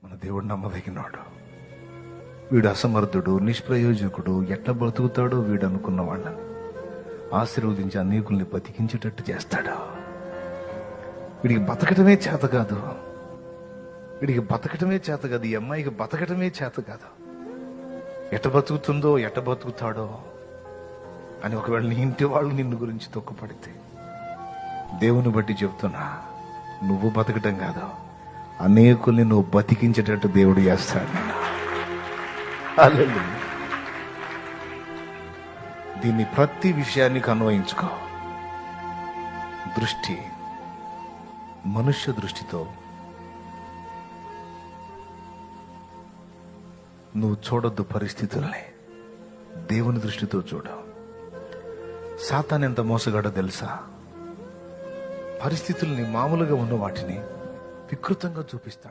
మన దేవుడు నమ్మదగినాడు. వీడు అసమర్థుడు, నిష్ప్రయోజకుడు, ఎట్లా బ్రతుకుతాడో వీడు అనుకున్న వాళ్ళని ఆశీర్వదించి అనేకుల్ని బతికించేటట్టు చేస్తాడు. వీడికి బతకటమే చేత కాదు, వీడికి బతకటమే చేత కాదు, ఈ అమ్మాయికి బతకటమే చేత కాదు. ఎట్ట బతుకుతుందో ఎట్ట బతుకుతాడో అని ఒకవేళ నీ ఇంటి వాళ్ళు నిన్ను గురించి తొక్కుపడితే, దేవుని బట్టి చెప్తున్నా, నువ్వు బతకటం కాదు, అనేకుల్ని నువ్వు బతికించేటట్టు దేవుడు చేస్తాడు. హల్లెలూయా. దీన్ని ప్రతి విషయానికి అన్వయించుకో. దృష్టి మనుష్య దృష్టితో నువ్వు చూడొద్దు పరిస్థితుల్ని, దేవుని దృష్టితో చూడు. సాతాను ఎంత మోసగాడో తెలుసా? పరిస్థితుల్ని, మామూలుగా ఉన్న వాటిని వికృతంగా చూపిస్తాడు.